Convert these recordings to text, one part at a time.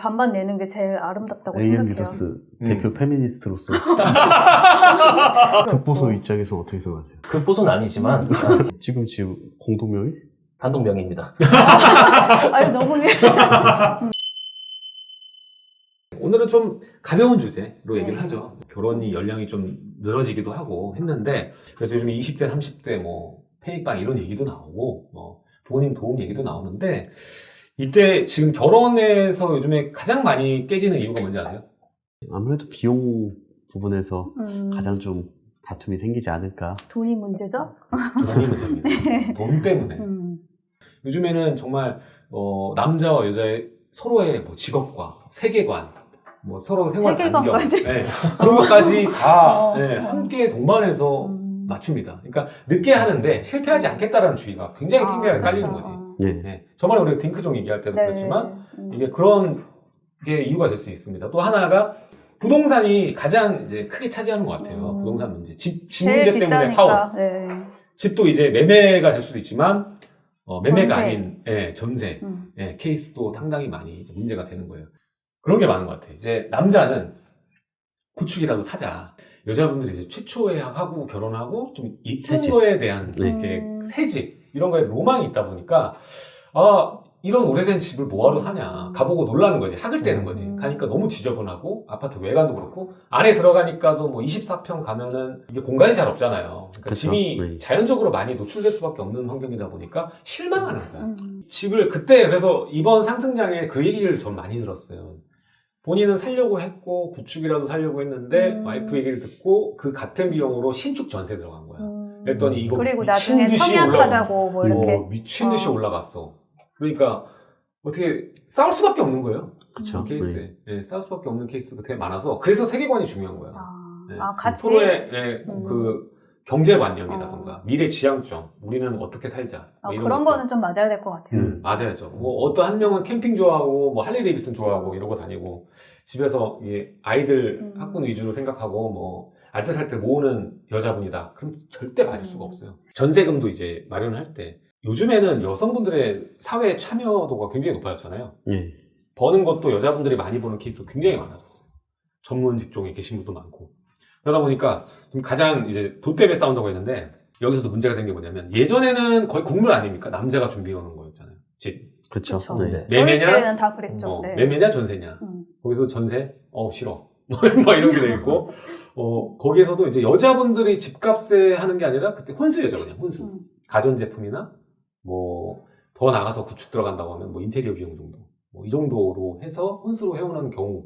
반반 내는 게 제일 아름답다고 AM 생각해요. 리더스 대표 페미니스트로서 극보수 입장에서 어떻게 생각하세요? 극보수는 아니지만 지금 공동명의? 단독명의입니다. 아유 너무 오늘은 좀 가벼운 주제로 얘기를 하죠. 결혼이 연령이 좀 늘어지기도 하고 했는데, 그래서 요즘 20대, 30대 뭐 페이빵 이런 얘기도 나오고, 뭐 부모님 도움 얘기도 나오는데, 이때 지금 결혼에서 요즘에 가장 많이 깨지는 이유가 뭔지 아세요? 아무래도 비용 부분에서 가장 좀 다툼이 생기지 않을까. 돈이 문제죠? 돈이 문제입니다. 돈 때문에. 요즘에는 정말 남자와 여자의 서로의 뭐 직업과 세계관, 뭐 서로 생활 반경, 세계관까지? 네, 그런 것까지 다 어. 함께 동반해서 맞춥니다. 그러니까 늦게 하는데 실패하지 않겠다라는 주의가 굉장히 팽팽하게 깔리는 거지. 네. 네. 저번에 우리가 딩크종 얘기할 때도 네. 그랬지만 이게 그런 게 이유가 될 수 있습니다. 또 하나가 부동산이 가장 이제 크게 차지하는 것 같아요. 부동산 문제. 집 문제 때문에 파워. 네. 집도 이제 매매가 될 수도 있지만 매매가 전세. 아닌 전세 케이스도 상당히 많이 이제 문제가 되는 거예요. 그런 게 많은 것 같아요. 이제 남자는 구축이라도 사자. 여자분들이 이제 최초에 하고 결혼하고 좀 이쁜 새집. 거에 대한 네. 이렇게 새집 이런 거에 로망이 있다 보니까 이런 오래된 집을 뭐하러 사냐 가보고 놀라는 거지. 학을 떼는 거지. 가니까 너무 지저분하고 아파트 외관도 그렇고 안에 들어가니까도 뭐 24평 가면은 이게 공간이 잘 없잖아요. 그러니까 그쵸. 집이 네. 자연적으로 많이 노출될 수밖에 없는 환경이다 보니까 실망하는 거야. 집을 그때 그래서 이번 상승장에 그 얘기를 전 많이 들었어요. 본인은 살려고 했고 구축이라도 살려고 했는데 와이프 얘기를 듣고 그 같은 비용으로 신축 전세 들어간 거야. 그랬더니 이거 그리고 미친 나중에 듯이 청약하자고 뭐 이렇게 미친 듯이 올라갔어. 그러니까 어떻게 싸울 수밖에 없는 거예요. 그쵸. 그 케이스에. 네, 싸울 수밖에 없는 케이스가 되게 많아서 그래서 세계관이 중요한 거야. 네, 같이 서로의 그 경제관념이라던가 미래 지향점, 우리는 어떻게 살자. 뭐 이런 그런 것들. 거는 좀 맞아야 될 것 같아요. 맞아야죠. 뭐 어떤 한 명은 캠핑 좋아하고 뭐 할리 데이비슨 좋아하고 이러고 다니고 집에서 이게 아이들 학군 위주로 생각하고 뭐 알뜰살뜰 모으는 여자분이다. 그럼 절대 맞을 수가 없어요. 전세금도 이제 마련할 때 요즘에는 여성분들의 사회 참여도가 굉장히 높아졌잖아요. 네. 버는 것도 여자분들이 많이 버는 케이스가 굉장히 많아졌어요. 전문 직종에 계신 분도 많고. 그러다 보니까 지금 가장 이제 돈 때문에 싸운다고 했는데 여기서도 문제가 된 게 뭐냐면 예전에는 거의 국물 아닙니까? 남자가 준비해 오는 거였잖아요. 집. 그쵸. 그쵸. 네. 네. 저희 매매냐? 때는 다 그랬죠. 네. 매매냐 전세냐. 거기서 전세? 싫어. 뭐 이런 게 돼 있고 거기에서도 이제 여자분들이 집값에 하는 게 아니라 그때 혼수였죠. 그냥 혼수. 가전제품이나 뭐 더 나가서 구축 들어간다고 하면 뭐 인테리어 비용 정도 뭐 이 정도로 해서 혼수로 해오는 경우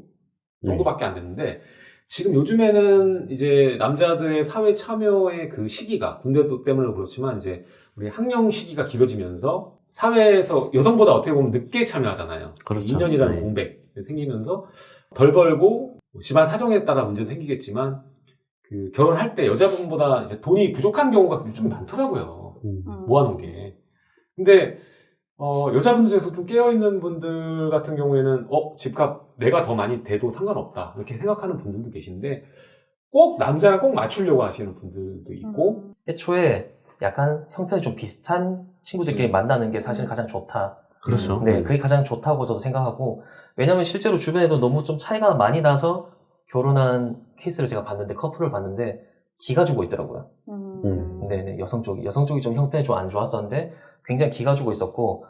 정도밖에 안 됐는데 지금 요즘에는 이제 남자들의 사회 참여의 그 시기가 군대 때문에 그렇지만 이제 우리 학령 시기가 길어지면서 사회에서 여성보다 어떻게 보면 늦게 참여하잖아요. 그렇죠. 2년이라는 네. 공백이 생기면서 덜 벌고 집안 사정에 따라 문제도 생기겠지만 그 결혼할 때 여자분보다 이제 돈이 부족한 경우가 좀 많더라고요. 모아놓은 게. 근데 여자분들 중에서 좀 깨어있는 분들 같은 경우에는 집값 내가 더 많이 돼도 상관없다 이렇게 생각하는 분들도 계신데 꼭 남자랑 꼭 맞추려고 하시는 분들도 있고 애초에 약간 형편이 좀 비슷한 친구들끼리 만나는 게 사실 가장 좋다. 그렇죠. 네, 그게 가장 좋다고 저도 생각하고, 왜냐면 실제로 주변에도 너무 좀 차이가 많이 나서 결혼한 케이스를 제가 봤는데, 커플을 봤는데 기가 죽어 있더라고요. 네네, 여성 쪽이 좀 형편이 좀 안 좋았었는데 굉장히 기가 죽어 있었고,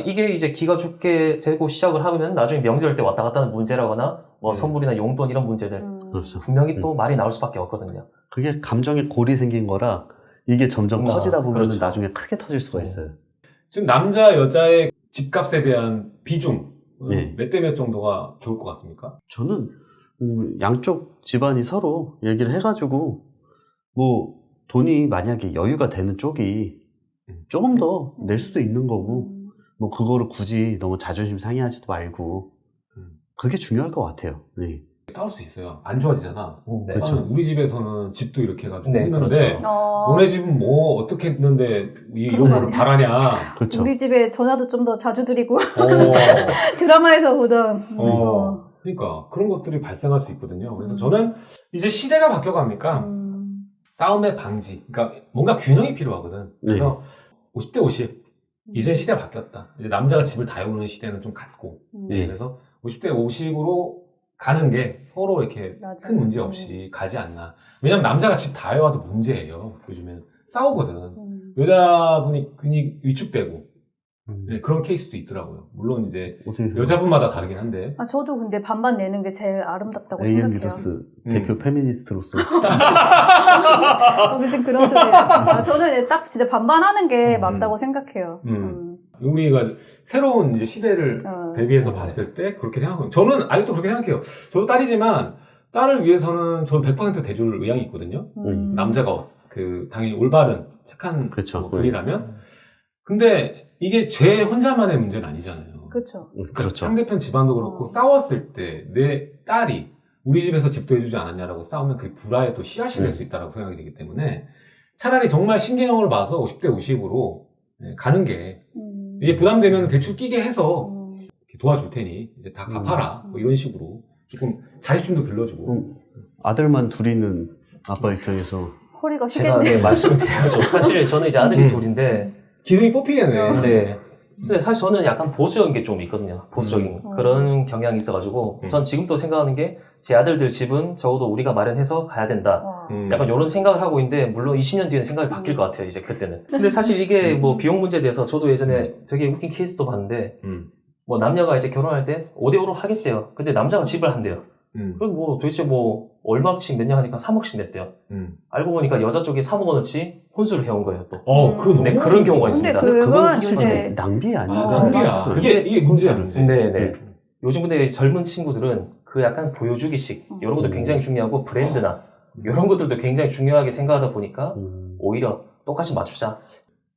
이게 이제 기가 죽게 되고 시작을 하면 나중에 명절 때 왔다 갔다 하는 문제라거나 뭐 선물이나 용돈 이런 문제들 그렇죠. 분명히 또 말이 나올 수밖에 없거든요. 그게 감정의 골이 생긴 거라 이게 점점 커지다 보면 그렇죠. 나중에 크게 터질 수가 있어요. 지금 남자 여자의 집값에 대한 비중 네. 몇 대 몇 정도가 좋을 것 같습니까? 저는 양쪽 집안이 서로 얘기를 해가지고 뭐 돈이 만약에 여유가 되는 쪽이 조금 더 낼 수도 있는 거고 뭐 그거를 굳이 너무 자존심 상해하지도 말고 그게 중요할 것 같아요. 네. 싸울 수 있어요. 안 좋아지잖아. 네. 그렇죠. 우리 집에서는 집도 이렇게 해가지고 네, 했는데 그렇죠. 너네 집은 뭐 어떻게 했는데 이런 거를 바라냐. 그렇죠. 우리 집에 전화도 좀 더 자주 드리고 어. 드라마에서 보던 그러니까 그런 것들이 발생할 수 있거든요. 그래서 저는 이제 시대가 바뀌어갑니까? 싸움의 방지. 그러니까 뭔가 균형이 필요하거든. 그래서 50대 50. 이제 시대가 바뀌었다. 이제 남자가 집을 다 해오는 시대는 좀 갔고. 네. 그래서 50대 50으로 가는 게 서로 이렇게 맞아. 큰 문제 없이 가지 않나. 왜냐면 남자가 집 다 해와도 문제예요. 요즘엔 싸우거든. 여자분이 괜히 위축되고 네, 그런 케이스도 있더라고요. 물론 이제 어떻게 생각해요? 여자분마다 다르긴 한데. 아, 저도 근데 반반 내는 게 제일 아름답다고 AM 생각해요. 리더스 대표 페미니스트로서 무슨 그런 소리예요. 아, 저는 딱 진짜 반반하는 게 맞다고 생각해요. 우리가 새로운 이제 시대를 대비해서 어. 봤을 때 그렇게 생각하고 저는 아직도 그렇게 생각해요. 저도 딸이지만 딸을 위해서는 저는 100% 대줄 의향이 있거든요. 남자가 그 당연히 올바른 착한 그렇죠. 뭐 분이라면. 근데 이게 제 혼자만의 문제는 아니잖아요. 그렇죠. 그렇죠. 상대편 집안도 그렇고 싸웠을 때 내 딸이 우리 집에서 집도 해주지 않았냐라고 싸우면 그 불화의 또 씨앗이 될 수 있다고 생각이 되기 때문에 차라리 정말 신개념으로 봐서 50대 50으로 가는 게 이게 부담되면 대출 끼게 해서 이렇게 도와줄 테니 이제 다 갚아라 뭐 이런 식으로 조금 자립심도 길러주고 아들만 둘이는 아빠 입장에서 허리가 제가 시겠네. 말씀을 드려야죠. 사실 저는 이제 아들이 둘인데, 기둥이 뽑히겠네. 근데 사실 저는 약간 보수적인 게 좀 있거든요. 보수적인 그런 경향이 있어가지고, 전 지금도 생각하는 게 제 아들들 집은 적어도 우리가 마련해서 가야 된다. 약간 이런 생각을 하고 있는데, 물론 20년 뒤에는 생각이 바뀔 것 같아요, 이제 그때는. 근데 사실 이게 뭐 비용 문제에 대해서 저도 예전에 되게 웃긴 케이스도 봤는데, 뭐 남녀가 이제 결혼할 때 5대5로 하겠대요. 근데 남자가 집을 한대요. 그럼 뭐 도대체 뭐 얼마씩 냈냐 하니까 3억씩 냈대요. 알고 보니까 여자 쪽이 3억 원어치 혼수를 해온 거예요, 또. 그거 네, 너무 그런 경우가 근데 있습니다. 그건 사실 요새 낭비 아니야. 낭비야. 맞아. 이게 문제야, 문제. 네네. 요즘 근데 젊은 친구들은 그 약간 보여주기식, 이런 것도 굉장히 중요하고, 브랜드나, 이런 것들도 굉장히 중요하게 생각하다 보니까, 오히려 똑같이 맞추자.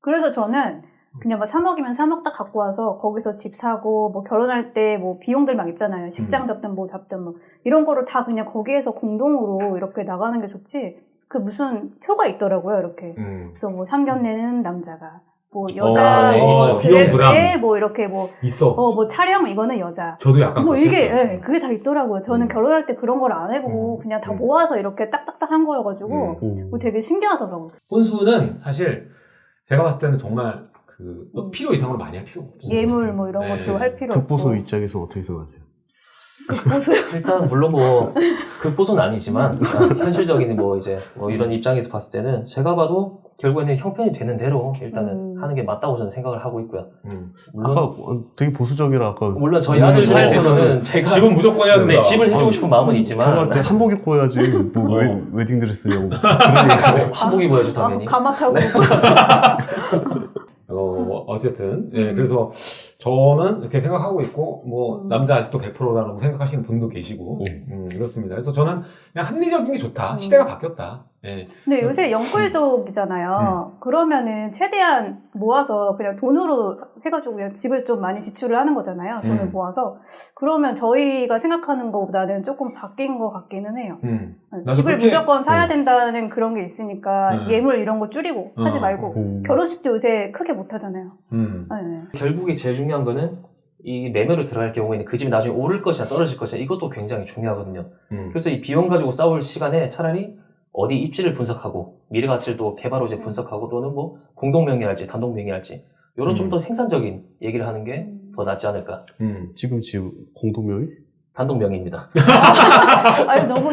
그래서 저는 그냥 뭐 3억이면 3억 딱 갖고 와서 거기서 집 사고 뭐 결혼할 때 뭐 비용들 막 있잖아요. 직장 잡든 뭐 잡든 뭐 이런 거를 다 그냥 거기에서 공동으로 이렇게 나가는 게 좋지. 그 무슨 표가 있더라고요, 이렇게. 그래서 뭐 상견례는 남자가, 뭐 여자 네, 뭐 있죠. 드레스에 뭐 이렇게 뭐 있어. 뭐 촬영 이거는 여자. 저도 약간 뭐 그렇게 이게 했어요. 예, 그게 다 있더라고요. 저는 결혼할 때 그런 걸 안 해보고 그냥 다 모아서 이렇게 딱딱딱 한 거여가지고 뭐 되게 신기하더라고요. 혼수는 사실 제가 봤을 때는 정말 그 필요 이상으로 많이 할 필요 없어요. 예물 뭐 이런 거 네. 들고 할 필요 극보수 없고. 입장에서 어떻게 생각하세요? 극보수. 일단, 물론 뭐, 극보수는 아니지만, 현실적인 뭐 이제, 뭐 이런 입장에서 봤을 때는, 제가 봐도 결국에는 형편이 되는 대로 일단은 하는 게 맞다고 저는 생각을 하고 있고요. 물론, 아까 되게 보수적이라 아까 물론 저희 아들들에 대해서는 제가 집은 무조건 해야 된다. 네, 집을 해주고 싶은 마음은 있지만, 결혼할 때 한복 입고 해야지 뭐 웨딩드레스냐고 그런 얘기가 한복 입어야죠, 당연히. 가마타고. 어쨌든 그래서 저는 이렇게 생각하고 있고 뭐 남자 아직도 100%라고 생각하시는 분도 계시고 그렇습니다. 그래서 저는 그냥 합리적인 게 좋다. 시대가 바뀌었다. 예. 근데 요새 영끌족이잖아요. 그러면은 최대한 모아서 그냥 돈으로 해가지고 그냥 집을 좀 많이 지출을 하는 거잖아요. 돈을 모아서. 그러면 저희가 생각하는 것보다는 조금 바뀐 것 같기는 해요. 집을 그렇게, 무조건 사야 된다는 그런 게 있으니까 예물 이런 거 줄이고 하지 말고 결혼식도 요새 크게 못 하잖아요. 네. 결국에 제일 중요한 거는 이 매매로 들어갈 경우에는 그 집이 나중에 오를 것이냐 떨어질 것이냐 이것도 굉장히 중요하거든요. 그래서 이 비용 가지고 싸울 시간에 차라리 어디 입지를 분석하고 미래 가치를 또 개발 호재 분석하고 또는 뭐 공동 명의할지 단독 명의할지 이런 좀 더 생산적인 얘기를 하는 게 더 낫지 않을까. 지금 공동명의? 단독 명의입니다. 아유 너무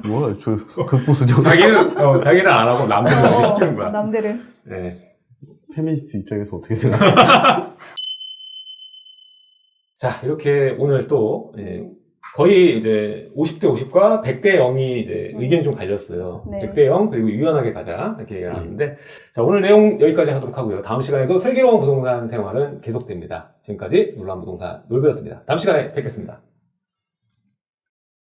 뭐야 저 극보수적 자기는 안 하고 남들을 시키는 거야. 남들을. 네. 페미니스트 입장에서 어떻게 생각하세요? 자, 이렇게 오늘 또 거의 이제 50대 50과 100대 0이 이제 의견이 좀 갈렸어요. 네. 100대 0 그리고 유연하게 가자 이렇게 얘기를 하는데 자, 오늘 내용 여기까지 하도록 하고요. 다음 시간에도 슬기로운 부동산 생활은 계속됩니다. 지금까지 놀란 부동산 놀배였습니다. 다음 시간에 뵙겠습니다.